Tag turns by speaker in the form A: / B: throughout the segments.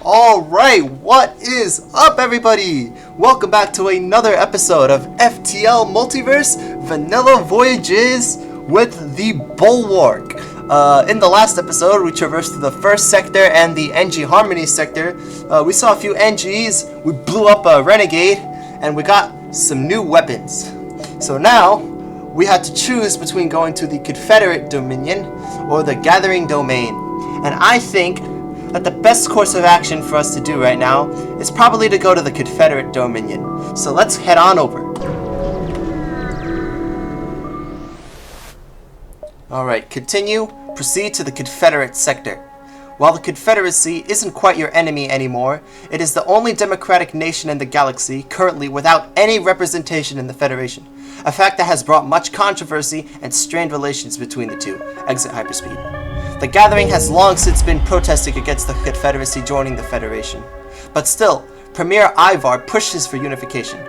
A: Alright, what is up everybody? Welcome back to another episode of FTL Multiverse Vanilla Voyages with the Bulwark. In the last episode, we traversed through the first sector and the NG Harmony sector. We saw a few NGs, we blew up a renegade, and we got some new weapons. So now, we had to choose between going to the Confederate Dominion or the Gathering Domain. And I think that the best course of action for us to do right now is probably to go to the Confederate Dominion. So let's head on over. Alright, continue. Proceed to the Confederate sector. While the Confederacy isn't quite your enemy anymore, it is the only democratic nation in the galaxy currently without any representation in the Federation. A fact that has brought much controversy and strained relations between the two. Exit hyperspeed. The Gathering has long since been protesting against the Confederacy joining the Federation. But still, Premier Ivar pushes for unification.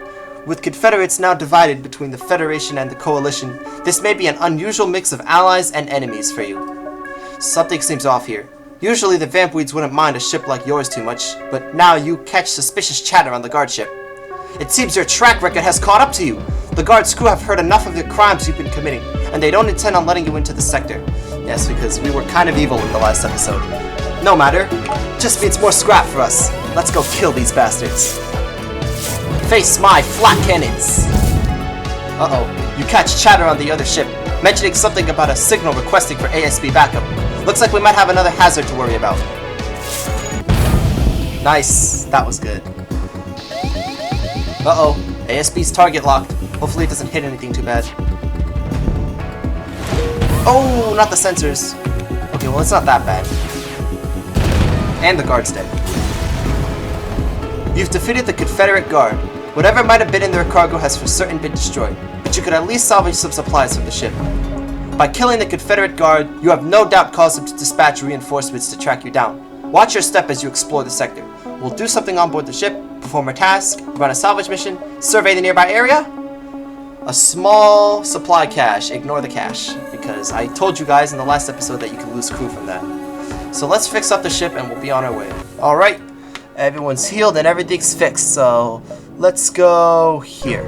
A: With Confederates now divided between the Federation and the Coalition, this may be an unusual mix of allies and enemies for you. Something seems off here. Usually the VAMPWEEDS wouldn't mind a ship like yours too much, but now you catch suspicious chatter on the guard ship. It seems your track record has caught up to you. The guard's crew have heard enough of the crimes you've been committing, and they don't intend on letting you into the sector. Yes, because we were kind of evil in the last episode. No matter, just means more scrap for us. Let's go kill these bastards. Face my flak cannons! Uh-oh, you catch chatter on the other ship, mentioning something about a signal requesting for ASB backup. Looks like we might have another hazard to worry about. Nice, that was good. Uh-oh, ASB's target locked. Hopefully it doesn't hit anything too bad. Oh, not the sensors. Okay, well it's not that bad. And the guard's dead. You've defeated the Confederate Guard. Whatever might have been in their cargo has for certain been destroyed, but you could at least salvage some supplies from the ship. By killing the Confederate Guard, you have no doubt caused them to dispatch reinforcements to track you down. Watch your step as you explore the sector. We'll do something on board the ship, perform a task, run a salvage mission, survey the nearby area. A small supply cache. Ignore the cache, because I told you guys in the last episode that you can lose crew from that. So let's fix up the ship and we'll be on our way. Alright, everyone's healed and everything's fixed, so let's go here.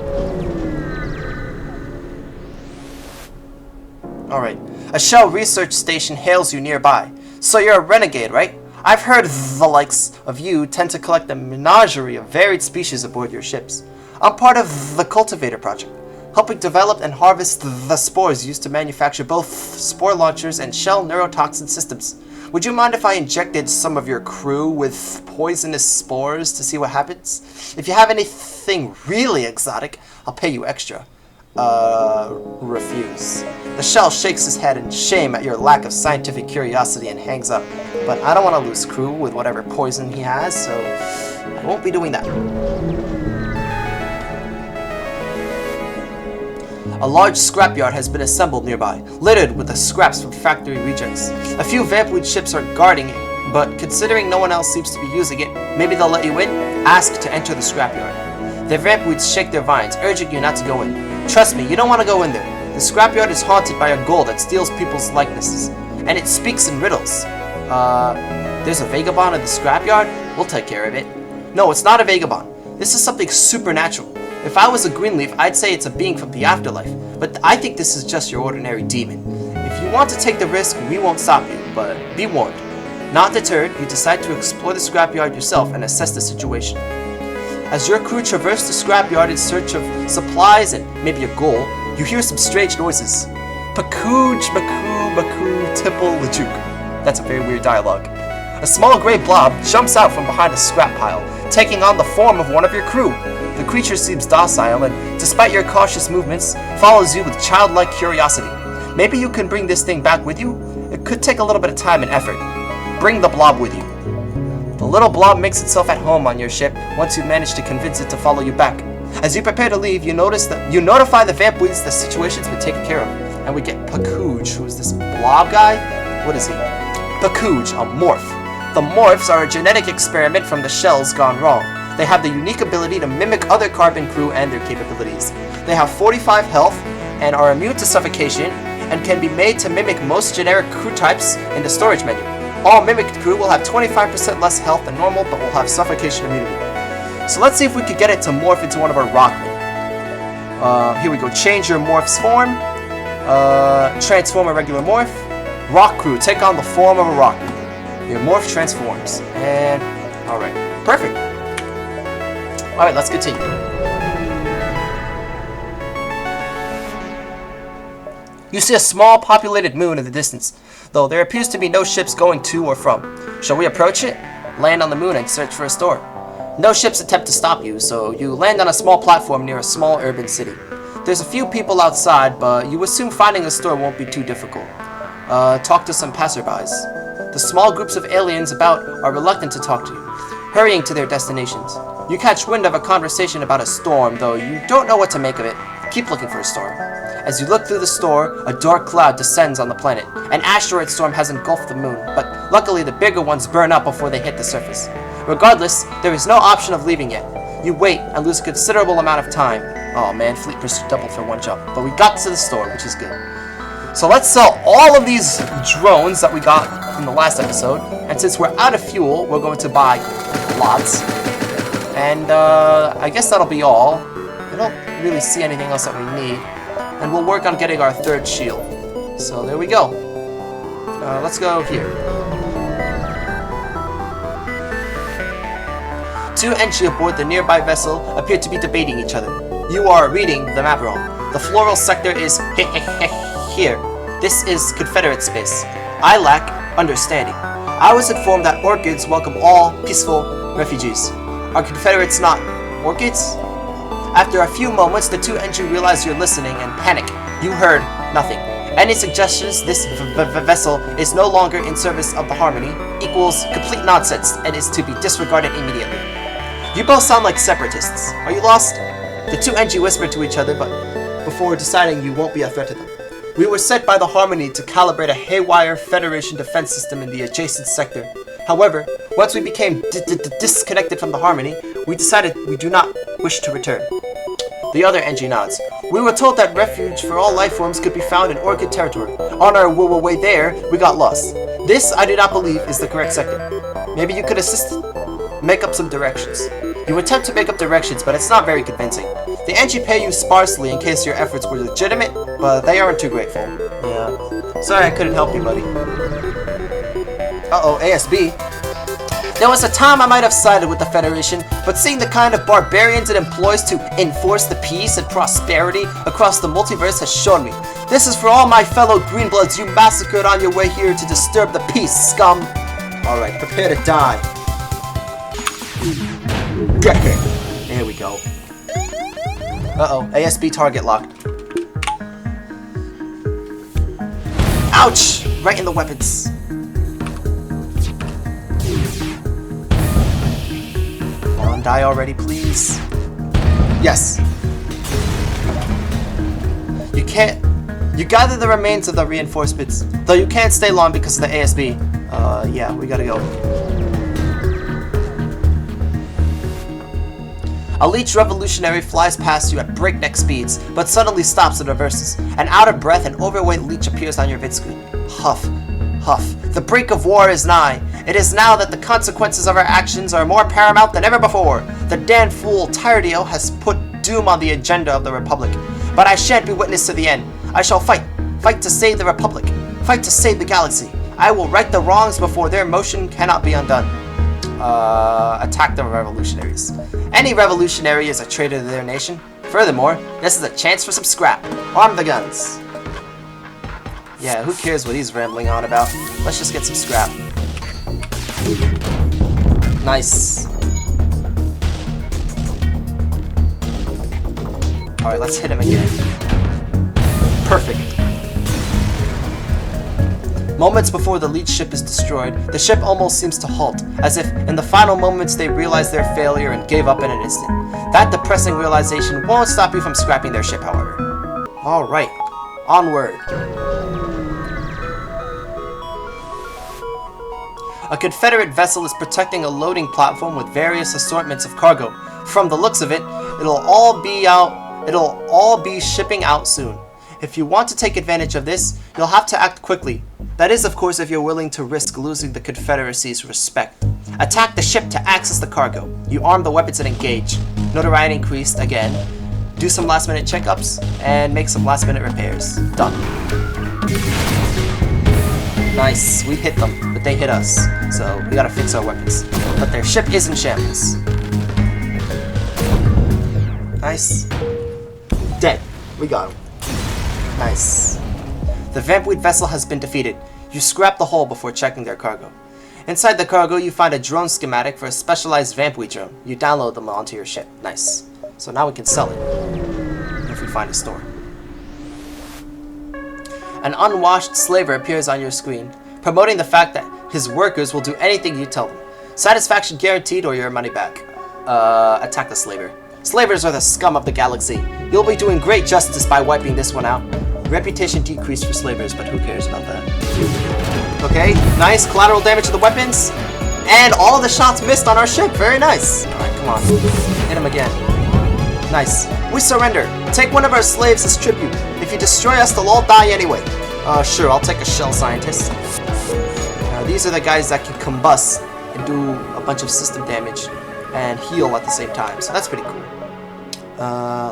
A: Alright, a Shell research station hails you nearby. So you're a renegade, right? I've heard the likes of you tend to collect a menagerie of varied species aboard your ships. I'm part of the Cultivator Project, helping develop and harvest the spores used to manufacture both spore launchers and shell neurotoxin systems. Would you mind if I injected some of your crew with poisonous spores to see what happens? If you have anything really exotic, I'll pay you extra. Refuse. The shell shakes his head in shame at your lack of scientific curiosity and hangs up. But I don't want to lose crew with whatever poison he has, so I won't be doing that. A large scrapyard has been assembled nearby, littered with the scraps from factory rejects. A few VAMPWEED ships are guarding it, but considering no one else seems to be using it, maybe they'll let you in. Ask to enter the scrapyard. The VAMPWEEDS shake their vines, urging you not to go in. Trust me, you don't want to go in there. The scrapyard is haunted by a ghoul that steals people's likenesses, and it speaks in riddles. There's a vagabond in the scrapyard? We'll take care of it. No, it's not a vagabond. This is something supernatural. If I was a Greenleaf, I'd say it's a being from the afterlife, but I think this is just your ordinary demon. If you want to take the risk, we won't stop you, but be warned. Not deterred, you decide to explore the scrapyard yourself and assess the situation. As your crew traverse the scrapyard in search of supplies and maybe a goal, you hear some strange noises. Pakooj, Makoo, Makoo, Tipple, Lajuk. That's a very weird dialogue. A small gray blob jumps out from behind a scrap pile, taking on the form of one of your crew. The creature seems docile and, despite your cautious movements, follows you with childlike curiosity. Maybe you can bring this thing back with you? It could take a little bit of time and effort. Bring the blob with you. The little blob makes itself at home on your ship once you manage to convince it to follow you back. As you prepare to leave, you notify the VAMPWEEDS the situation's been taken care of, and we get Pakooj, who is this blob guy? What is he? Pakooj, a morph. The morphs are a genetic experiment from the shells gone wrong. They have the unique ability to mimic other carbon crew and their capabilities. They have 45 health and are immune to suffocation and can be made to mimic most generic crew types in the storage menu. All mimicked crew will have 25% less health than normal, but will have suffocation immunity. So let's see if we could get it to morph into one of our rockmen. Here we go. Change your morph's form. Transform a regular morph. Rock crew, take on the form of a rockman. Your morph transforms. And, alright. Perfect. Alright, let's continue. You see a small populated moon in the distance, though there appears to be no ships going to or from. Shall we approach it? Land on the moon and search for a store. No ships attempt to stop you, so you land on a small platform near a small urban city. There's a few people outside, but you assume finding a store won't be too difficult. Talk to some passerbys. The small groups of aliens about are reluctant to talk to you, hurrying to their destinations. You catch wind of a conversation about a storm, though you don't know what to make of it. Keep looking for a storm. As you look through the store, a dark cloud descends on the planet. An asteroid storm has engulfed the moon, but luckily the bigger ones burn up before they hit the surface. Regardless, there is no option of leaving yet. You wait and lose a considerable amount of time. Oh man, fleet pursuit doubled for one jump. But we got to the store, which is good. So let's sell all of these drones that we got from the last episode. And since we're out of fuel, we're going to buy lots. And I guess that'll be all. I don't really see anything else that we need. And we'll work on getting our third shield. So there we go. Let's go here. Two entry aboard the nearby vessel appear to be debating each other. You are reading the map wrong. The floral sector is here. This is Confederate space. I lack understanding. I was informed that orchids welcome all peaceful refugees. Are Confederates not orchids? After a few moments, the two entry realize you're listening and panic. You heard nothing. Any suggestions this vessel is no longer in service of the Harmony equals complete nonsense and is to be disregarded immediately. You both sound like separatists. Are you lost? The two entry whisper to each other, but before deciding you won't be a threat to them. We were sent by the Harmony to calibrate a haywire Federation defense system in the adjacent sector. However, once we became disconnected from the Harmony, we decided we do not wish to return. The other NG nods. We were told that refuge for all life forms could be found in Orchid territory. On our way there, we got lost. This, I do not believe, is the correct sector. Maybe you could assist? Make up some directions. You attempt to make up directions, but it's not very convincing. The NG pay you sparsely in case your efforts were legitimate, but they aren't too grateful. Yeah. Sorry I couldn't help you, buddy. Uh-oh, ASB. There was a time I might have sided with the Federation, but seeing the kind of barbarians it employs to enforce the peace and prosperity across the multiverse has shown me. This is for all my fellow Greenbloods you massacred on your way here to disturb the peace, scum. Alright, prepare to die. Get here. There we go. Uh-oh, ASB target locked. Ouch! Right in the weapons. Die already, please. Yes. You gather the remains of the reinforcements, though you can't stay long because of the ASB. Yeah, we gotta go. A leech revolutionary flies past you at breakneck speeds, but suddenly stops and reverses. An out of breath and overweight leech appears on your vidscreen. Huff. Huff. The brink of war is nigh. It is now that the consequences of our actions are more paramount than ever before. The damned fool Tyredio has put doom on the agenda of the Republic. But I shan't be witness to the end. I shall fight. Fight to save the Republic. Fight to save the galaxy. I will right the wrongs before their motion cannot be undone. Attack the revolutionaries. Any revolutionary is a traitor to their nation. Furthermore, this is a chance for some scrap. Arm the guns. Yeah, who cares what he's rambling on about? Let's just get some scrap. Nice. Alright, let's hit him again. Perfect. Moments before the leech ship is destroyed, the ship almost seems to halt, as if in the final moments they realized their failure and gave up in an instant. That depressing realization won't stop you from scrapping their ship, however. Alright, onward. A Confederate vessel is protecting a loading platform with various assortments of cargo. From the looks of it, it'll all be shipping out soon. If you want to take advantage of this, you'll have to act quickly. That is, of course, if you're willing to risk losing the Confederacy's respect. Attack the ship to access the cargo. You arm the weapons and engage. Notoriety increased again. Do some last-minute checkups, and make some last-minute repairs. Done. Nice. We hit them, but they hit us. So we gotta fix our weapons. But their ship is in shambles. Nice. Dead. We got him. Nice. The VAMPWEED vessel has been defeated. You scrap the hull before checking their cargo. Inside the cargo, you find a drone schematic for a specialized VAMPWEED drone. You download them onto your ship. Nice. So now we can sell it. If we find a store. An unwashed slaver appears on your screen, promoting the fact that his workers will do anything you tell them. Satisfaction guaranteed or your money back. Attack the slaver. Slavers are the scum of the galaxy. You'll be doing great justice by wiping this one out. Reputation decreased for slavers, but who cares about that? Okay, nice. Collateral damage to the weapons. And all the shots missed on our ship. Very nice. Alright, come on. Hit him again. Nice. We surrender. Take one of our slaves as tribute. If you destroy us, they'll all die anyway. Sure, I'll take a shell scientist. These are the guys that can combust and do a bunch of system damage and heal at the same time, so that's pretty cool.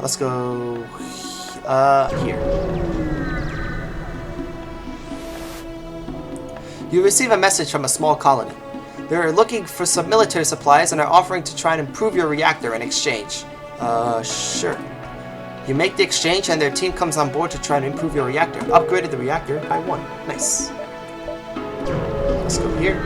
A: Let's go here. You receive a message from a small colony. They're looking for some military supplies and are offering to try and improve your reactor in exchange. Sure. You make the exchange and their team comes on board to try and improve your reactor. Upgraded the reactor by 1. Nice. Let's go here.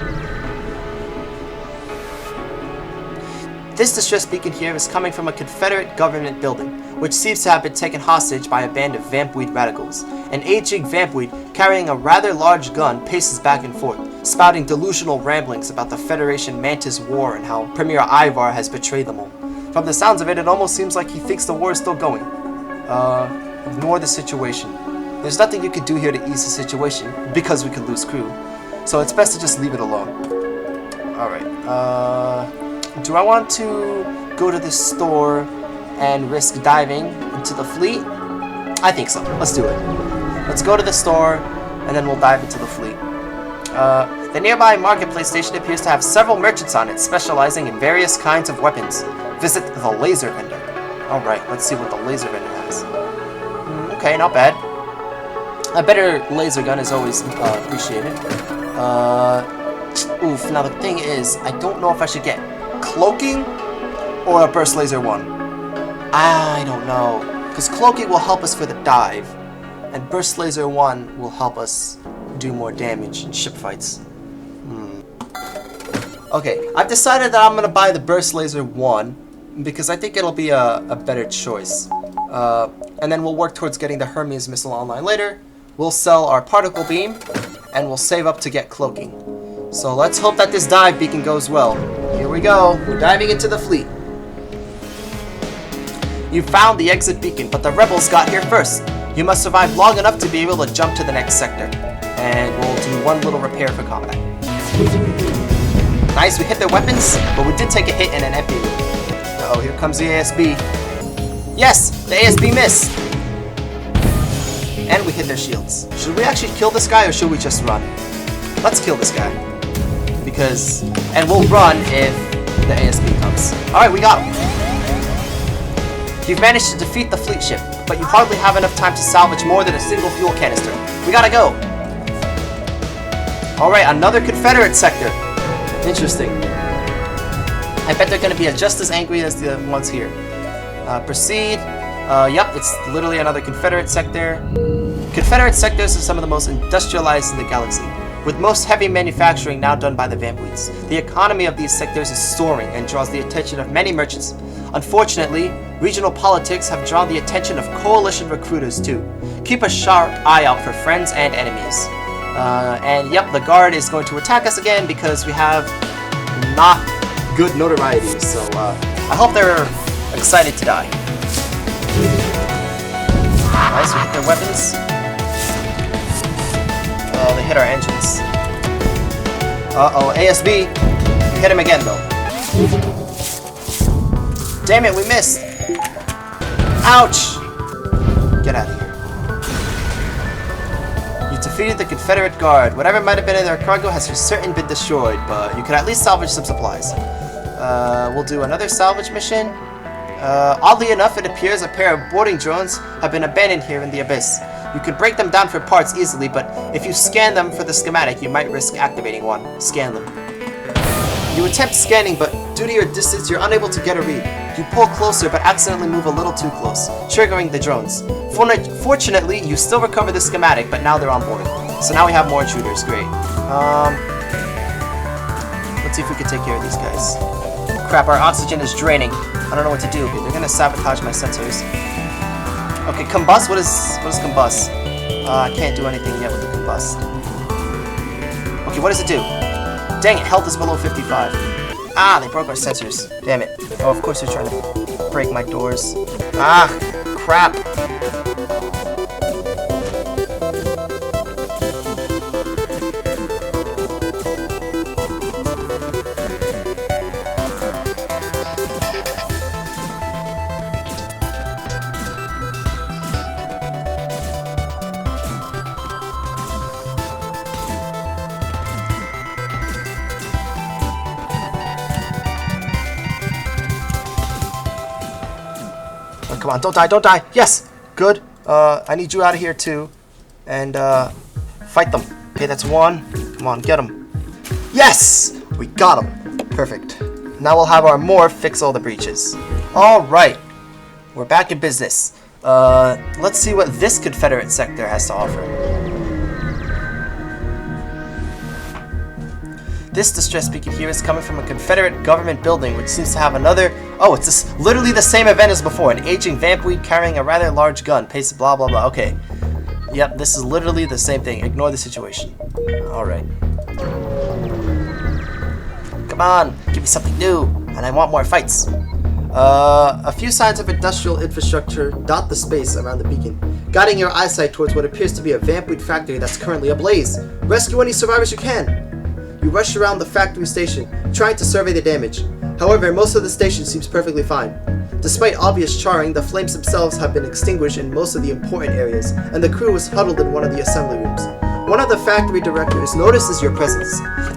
A: This distress beacon here is coming from a Confederate government building, which seems to have been taken hostage by a band of VAMPWEED radicals. An aging VAMPWEED carrying a rather large gun paces back and forth, spouting delusional ramblings about the Federation Mantis War and how Premier Ivar has betrayed them all. From the sounds of it, it almost seems like he thinks the war is still going. Ignore the situation. There's nothing you can do here to ease the situation, because we could lose crew. So it's best to just leave it alone. Alright, do I want to go to this store and risk diving into the fleet? I think so. Let's do it. Let's go to the store, and then we'll dive into the fleet. The nearby marketplace station appears to have several merchants on it, specializing in various kinds of weapons. Visit the laser vendor. Alright, let's see what the laser vendor has. Okay, not bad. A better laser gun is always appreciated. Oof, now the thing is, I don't know if I should get cloaking or a burst laser 1. I don't know. Because cloaking will help us for the dive, and burst laser 1 will help us do more damage in ship fights. Okay, I've decided that I'm going to buy the burst laser 1 because I think it'll be a better choice. And then we'll work towards getting the Hermes missile online later. We'll sell our particle beam, and we'll save up to get cloaking. So let's hope that this dive beacon goes well. Here we go. We're diving into the fleet. You found the exit beacon, but the rebels got here first. You must survive long enough to be able to jump to the next sector. And we'll do one little repair for combat. Nice, we hit their weapons, but we did take a hit in an empty room. Uh-oh, here comes the ASB. Yes, the ASB missed. And we hit their shields. Should we actually kill this guy or should we just run? Let's kill this guy. Because, and we'll run if the ASB comes. Alright, we got him. You've managed to defeat the fleet ship, but you hardly have enough time to salvage more than a single fuel canister. We gotta go. Alright, another Confederate sector. Interesting. I bet they're gonna be just as angry as the ones here. Proceed. Yep, it's literally another Confederate sector. Confederate sectors are some of the most industrialized in the galaxy, with most heavy manufacturing now done by the VAMPWEEDS. The economy of these sectors is soaring and draws the attention of many merchants. Unfortunately, regional politics have drawn the attention of coalition recruiters too. Keep a sharp eye out for friends and enemies. And yep, the guard is going to attack us again because we have not good notoriety, so I hope they're excited to die. Nice, we hit their weapons. Oh, they hit our engines. Uh-oh, ASB. We hit him again, though. Damn it, we missed. Ouch! Get out of here. defeated the Confederate Guard. Whatever might have been in their cargo has for certain been destroyed, but you could at least salvage some supplies. We'll do another salvage mission. Oddly enough, it appears a pair of boarding drones have been abandoned here in the abyss. You could break them down for parts easily, but if you scan them for the schematic, you might risk activating one. Scan them. You attempt scanning, but due to your distance, you're unable to get a read. You pull closer, but accidentally move a little too close, triggering the drones. Fortunately, you still recover the schematic, but now they're on board. So now we have more intruders. Great. Let's see if we can take care of these guys. Crap, our oxygen is draining. I don't know what to do. They're gonna sabotage my sensors. Okay, combust. What is combust? I can't do anything yet with the combust. Okay, what does it do? Dang it, health is below 55. Ah, they broke our sensors. Damn it. Oh, of course they're trying to break my doors. Ah, crap. Come on, don't die, don't die. Yes, good. I need you out of here too. And fight them. Okay, that's one. Come on, get them. Yes, we got them. Perfect. Now we'll have our morph fix all the breaches. All right, we're back in business. Let's see what this Confederate sector has to offer. This distress beacon here is coming from a Confederate government building, which seems to have another... Oh, it's literally the same event as before. An aging vampweed carrying a rather large gun. Pace blah, blah, blah. Okay. Yep, this is literally the same thing. Ignore the situation. Alright. Come on, give me something new. And I want more fights. A few signs of industrial infrastructure dot the space around the beacon, guiding your eyesight towards what appears to be a vampweed factory that's currently ablaze. Rescue any survivors you can. You rush around the factory station, trying to survey the damage. However, most of the station seems perfectly fine. Despite obvious charring, the flames themselves have been extinguished in most of the important areas, and the crew is huddled in one of the assembly rooms. One of the factory directors notices your presence.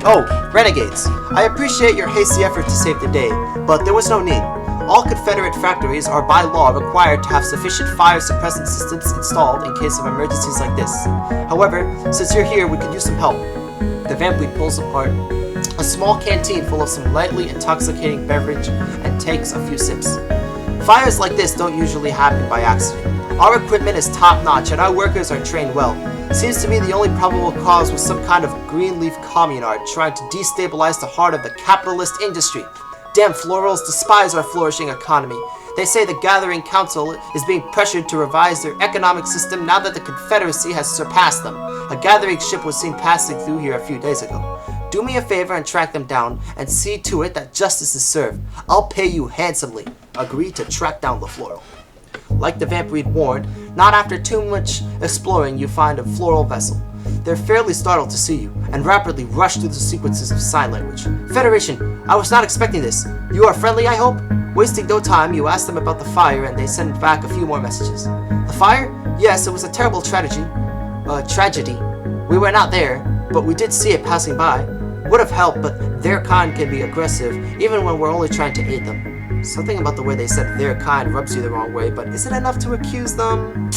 A: Oh, renegades. I appreciate your hasty effort to save the day, but there was no need. All Confederate factories are by law required to have sufficient fire suppressant systems installed in case of emergencies like this. However, since you're here, we could use some help. The vampweed pulls apart a small canteen full of some lightly intoxicating beverage and takes a few sips. Fires like this don't usually happen by accident. Our equipment is top-notch and our workers are trained well. Seems to me the only probable cause was some kind of greenleaf communard trying to destabilize the heart of the capitalist industry. Damn florals despise our flourishing economy. They say the Gathering Council is being pressured to revise their economic system now that the Confederacy has surpassed them. A gathering ship was seen passing through here a few days ago. Do me a favor and track them down, and see to it that justice is served. I'll pay you handsomely. Agree to track down the floral. Like the vampweed warned, not after too much exploring you find a floral vessel. They're fairly startled to see you, and rapidly rush through the sequences of sign language. Federation, I was not expecting this. You are friendly, I hope? Wasting no time, you ask them about the fire, and they send back a few more messages. The fire? Yes, it was a terrible tragedy. We were not there, but we did see it passing by. Would have helped, but their kind can be aggressive, even when we're only trying to aid them. Something about the way they said their kind rubs you the wrong way, but is it enough to accuse them?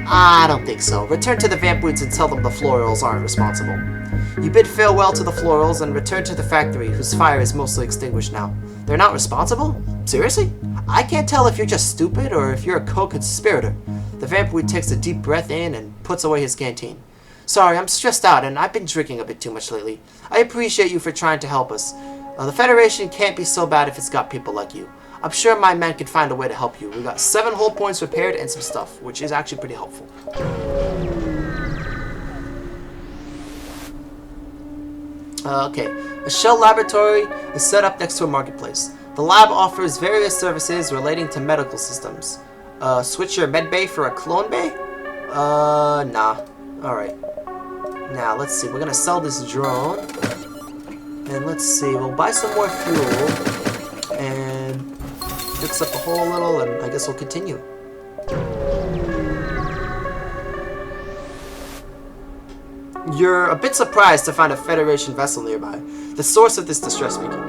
A: I don't think so. Return to the vampweeds and tell them the florals aren't responsible. You bid farewell to the florals and return to the factory, whose fire is mostly extinguished now. They're not responsible? Seriously? I can't tell if you're just stupid or if you're a co-conspirator. The vampweed takes a deep breath in and puts away his canteen. Sorry, I'm stressed out and I've been drinking a bit too much lately. I appreciate you for trying to help us. The Federation can't be so bad if it's got people like you. I'm sure my men can find a way to help you. We got 7 hull points repaired and some stuff, which is actually pretty helpful. Okay, a shell laboratory is set up next to a marketplace. The lab offers various services relating to medical systems. Switch your med bay for a clone bay? Nah. Alright. Now, let's see. We're gonna sell this drone. And let's see. We'll buy some more fuel. And fix up the hole a little, and I guess we'll continue. You're a bit surprised to find a Federation vessel nearby, the source of this distress making.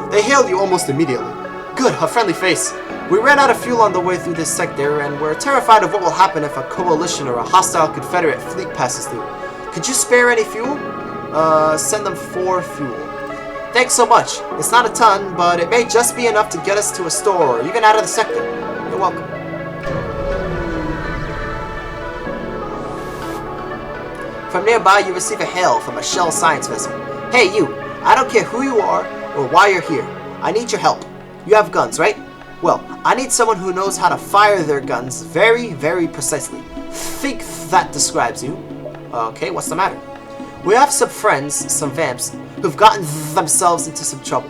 A: They hail you almost immediately. Good, a friendly face. We ran out of fuel on the way through this sector, and we're terrified of what will happen if a coalition or a hostile Confederate fleet passes through. Could you spare any fuel? Send them 4 fuel. Thanks so much. It's not a ton, but it may just be enough to get us to a store or even out of the sector. You're welcome. From nearby, you receive a hail from a shell science vessel. Hey, you! I don't care who you are or why you're here. I need your help. You have guns, right? Well, I need someone who knows how to fire their guns very, very precisely. Think that describes you. Okay, what's the matter? We have some friends, some vamps, who've gotten themselves into some trouble.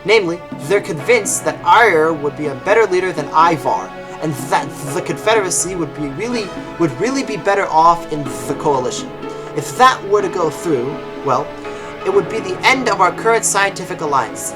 A: Namely, they're convinced that Ire would be a better leader than Ivar, and that the Confederacy would really be better off in the coalition. If that were to go through, well, it would be the end of our current scientific alliance.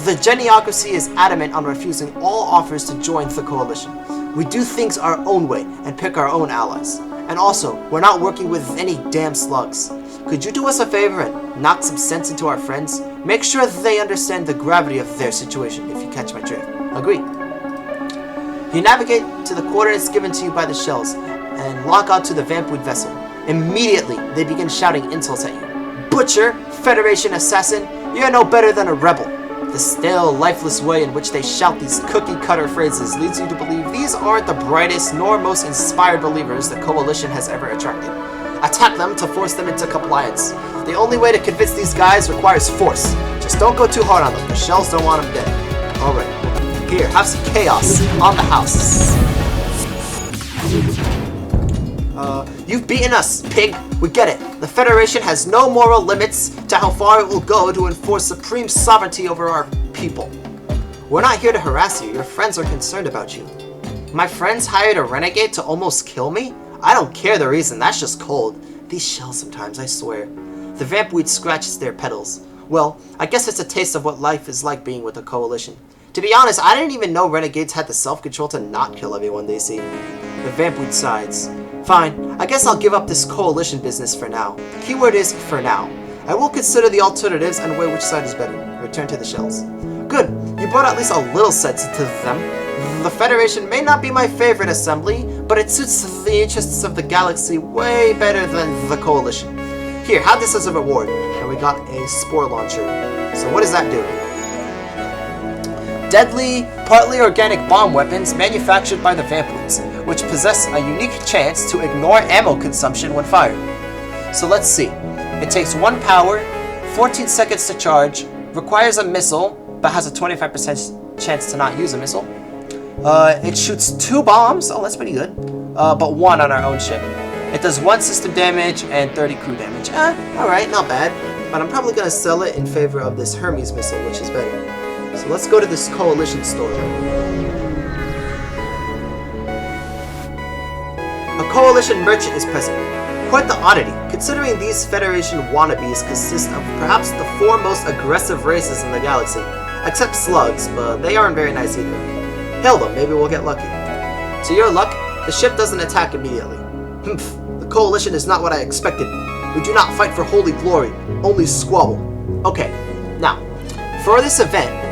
A: The Geniocracy is adamant on refusing all offers to join the coalition. We do things our own way and pick our own allies. And also, we're not working with any damn slugs. Could you do us a favor and knock some sense into our friends? Make sure that they understand the gravity of their situation, if you catch my drift. Agreed. You navigate to the coordinates given to you by the shells and log on to the VAMPWEED vessel. Immediately, they begin shouting insults at you. Butcher, Federation assassin, you're no better than a rebel. The stale, lifeless way in which they shout these cookie-cutter phrases leads you to believe these aren't the brightest nor most inspired believers the Coalition has ever attracted. Attack them to force them into compliance. The only way to convince these guys requires force. Just don't go too hard on them. The shells don't want them dead. Alright. Here, have some chaos on the house. You've beaten us, pig. We get it. The Federation has no moral limits to how far it will go to enforce supreme sovereignty over our people. We're not here to harass you. Your friends are concerned about you. My friends hired a renegade to almost kill me? I don't care the reason. That's just cold. These shells sometimes, I swear. The vampweed scratches their petals. Well, I guess it's a taste of what life is like being with a coalition. To be honest, I didn't even know renegades had the self-control to not kill everyone they see. The vampweed sighs. Fine, I guess I'll give up this coalition business for now. The keyword is for now. I will consider the alternatives and weigh which side is better. Return to the shells. Good, you brought at least a little sense to them. The Federation may not be my favorite assembly, but it suits the interests of the galaxy way better than the coalition. Here, have this as a reward. And we got a spore launcher. So what does that do? Deadly, partly organic bomb weapons manufactured by the VAMPWEEDS, which possess a unique chance to ignore ammo consumption when fired. So let's see. It takes 1 power, 14 seconds to charge, requires a missile, but has a 25% chance to not use a missile. It shoots 2 bombs, oh that's pretty good, but 1 on our own ship. It does 1 system damage and 30 crew damage. Alright, not bad, but I'm probably going to sell it in favor of this Hermes missile, which is better. So let's go to this coalition store. A coalition merchant is present. Quite the oddity, considering these Federation wannabes consist of perhaps the 4 most aggressive races in the galaxy. Except slugs, but they aren't very nice either. Hail them, maybe we'll get lucky. To your luck, the ship doesn't attack immediately. Humph, the coalition is not what I expected. We do not fight for holy glory, only squabble. Okay, now, for this event,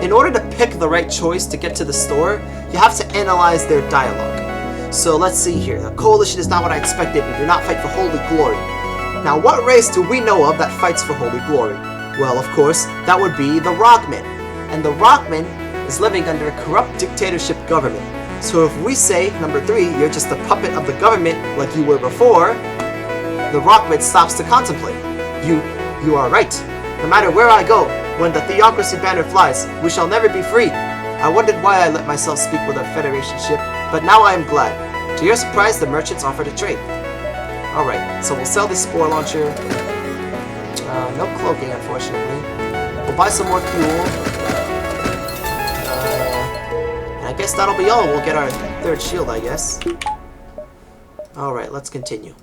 A: in order to pick the right choice to get to the store, you have to analyze their dialogue. So let's see here. The coalition is not what I expected. We do not fight for holy glory. Now, what race do we know of that fights for holy glory? Well, of course, that would be the Rockmen. And the Rockmen is living under a corrupt dictatorship government. So if we say, number 3, you're just a puppet of the government like you were before, the Rockmen stops to contemplate. You are right. No matter where I go, when the Theocracy banner flies, we shall never be free. I wondered why I let myself speak with a Federation ship, but now I am glad. To your surprise, the merchants offered a trade. Alright, so we'll sell this spore launcher. No cloaking, unfortunately. We'll buy some more fuel. And I guess that'll be all. We'll get our 3rd shield, I guess. Alright, let's continue.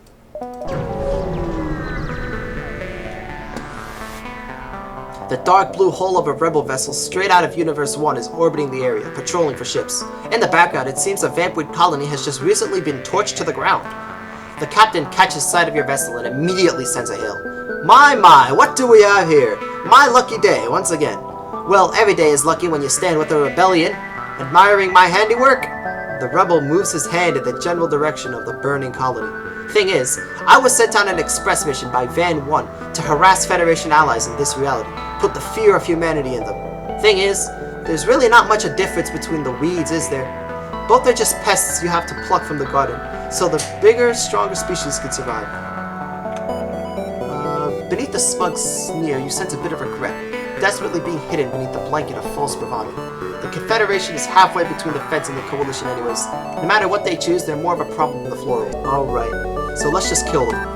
A: The dark blue hull of a rebel vessel straight out of Universe 1 is orbiting the area, patrolling for ships. In the background, it seems a vampweed colony has just recently been torched to the ground. The captain catches sight of your vessel and immediately sends a hail. My, what do we have here? My lucky day, once again. Well, every day is lucky when you stand with the rebellion. Admiring my handiwork? The rebel moves his hand in the general direction of the burning colony. Thing is, I was sent on an express mission by Van 1 to harass Federation allies in this reality, put the fear of humanity in them. Thing is, there's really not much a difference between the weeds, is there? Both are just pests you have to pluck from the garden, so the bigger, stronger species can survive. Beneath the smug sneer, you sense a bit of regret, desperately being hidden beneath the blanket of false bravado. The Confederation is halfway between the Feds and the Coalition anyways. No matter what they choose, they're more of a problem than the floral. Alright, so let's just kill them.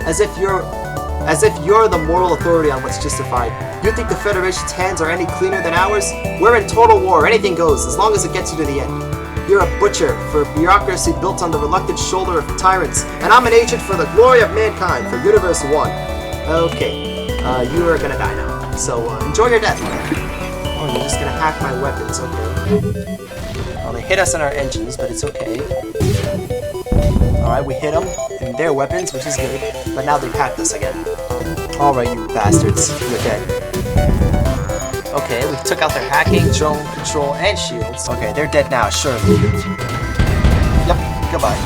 A: As if you're the moral authority on what's justified. You think the Federation's hands are any cleaner than ours? We're in total war, anything goes, as long as it gets you to the end. You're a butcher for a bureaucracy built on the reluctant shoulder of tyrants, and I'm an agent for the glory of mankind, for Universe 1. Okay, you are gonna die now, so enjoy your death. Oh, you're just gonna hack my weapons, okay. Well, they hit us in our engines, but it's okay. Alright, we hit them in their weapons, which is good, but now they've hacked us again. Alright, you bastards, you're dead. Okay, we took out their hacking, drone control, and shields. Okay, they're dead now, surely. Yep, goodbye.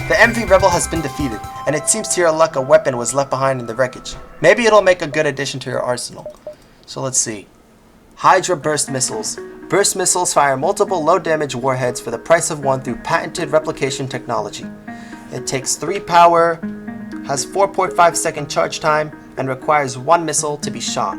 A: The MV Rebel has been defeated, and it seems to your luck a weapon was left behind in the wreckage. Maybe it'll make a good addition to your arsenal. So let's see. Hydra Burst Missiles. Burst missiles fire multiple low-damage warheads for the price of one through patented replication technology. It takes 3 power, has 4.5-second charge time, and requires 1 missile to be shot.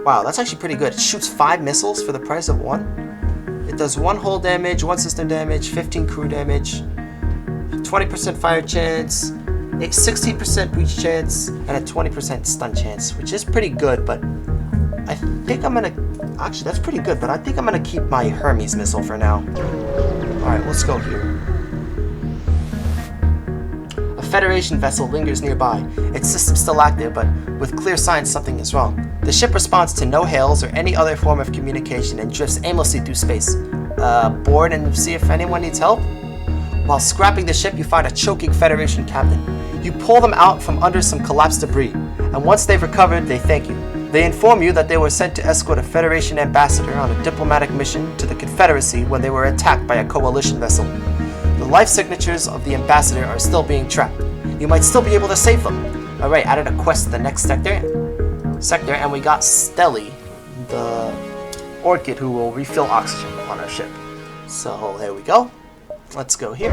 A: Wow, that's actually pretty good. It shoots 5 missiles for the price of 1. It does 1 hull damage, 1 system damage, 15 crew damage, 20% fire chance, a 16% breach chance, and a 20% stun chance, which is pretty good, but I think I'm gonna... Actually, that's pretty good, but I think I'm gonna keep my Hermes missile for now. Alright, let's go here. A Federation vessel lingers nearby, its system still active, but with clear signs something is wrong. The ship responds to no hails or any other form of communication and drifts aimlessly through space. Board and see if anyone needs help? While scrapping the ship, you find a choking Federation captain. You pull them out from under some collapsed debris, and once they've recovered, they thank you. They inform you that they were sent to escort a Federation ambassador on a diplomatic mission to the Confederacy when they were attacked by a Coalition vessel. The life signatures of the ambassador are still being tracked. You might still be able to save them. Alright, added a quest to the next sector, and we got Stelly, the orchid who will refill oxygen on our ship. So there we go. Let's go here.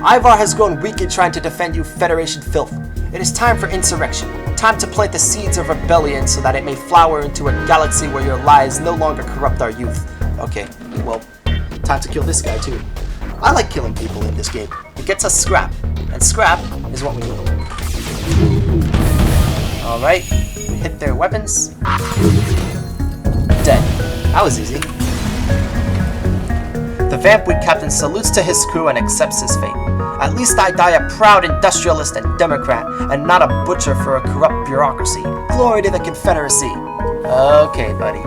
A: Ivar has grown weak in trying to defend you, Federation filth. It is time for insurrection. Time to plant the seeds of rebellion so that it may flower into a galaxy where your lies no longer corrupt our youth. Okay, well, time to kill this guy too. I like killing people in this game. It gets us scrap, and scrap is what we need. Alright, we hit their weapons. Dead. That was easy. The VAMPWEED captain salutes to his crew and accepts his fate. At least I die a proud industrialist and Democrat, and not a butcher for a corrupt bureaucracy. Glory to the Confederacy. Okay, buddy.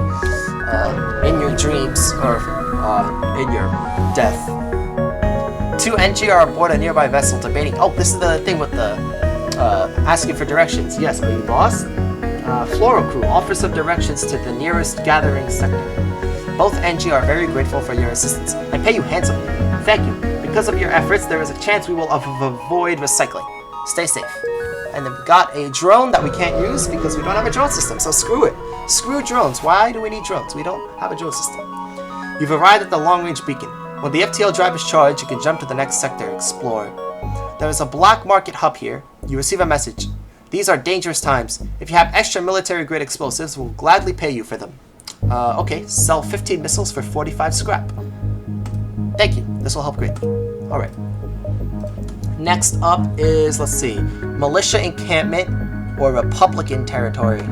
A: In your dreams, or in your death. 2 NG are aboard a nearby vessel debating. Oh, this is the thing with the asking for directions. Yes, are you lost? Floral crew offers some directions to the nearest gathering sector. Both NG are very grateful for your assistance and pay you handsomely. Thank you. Because of your efforts, there is a chance we will avoid recycling. Stay safe. And then we got a drone that we can't use because we don't have a drone system, so screw it. Screw drones. Why do we need drones? We don't have a drone system. You've arrived at the long-range beacon. When the FTL drive is charged, you can jump to the next sector and explore. There is a black market hub here. You receive a message. These are dangerous times. If you have extra military-grade explosives, we'll gladly pay you for them. Okay, sell 15 missiles for 45 scrap. Thank you. This will help greatly. Alright. Next up is, let's see, militia encampment or Republican territory.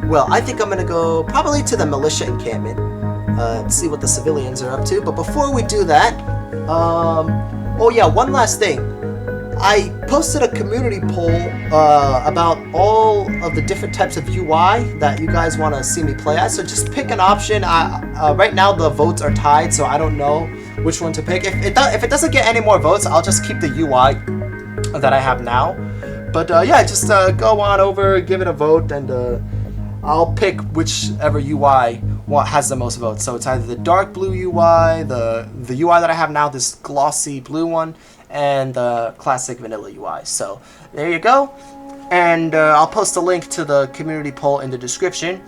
A: Well, I think I'm gonna go probably to the militia encampment. See what the civilians are up to. But before we do that, oh yeah, one last thing. I posted a community poll about all of the different types of UI that you guys want to see me play as. So just pick an option. Right now the votes are tied, so I don't know which one to pick. If it doesn't get any more votes, I'll just keep the UI that I have now. But yeah, just go on over, give it a vote, and I'll pick whichever UI has the most votes. So it's either the dark blue UI, the UI that I have now, this glossy blue one, and the classic vanilla UI. So there you go. And I'll post a link to the community poll in the description.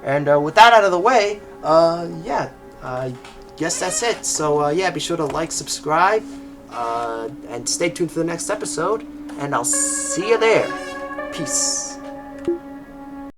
A: And with that out of the way, yeah, I guess that's it. So yeah, be sure to like, subscribe, and stay tuned for the next episode. And I'll see you there. Peace.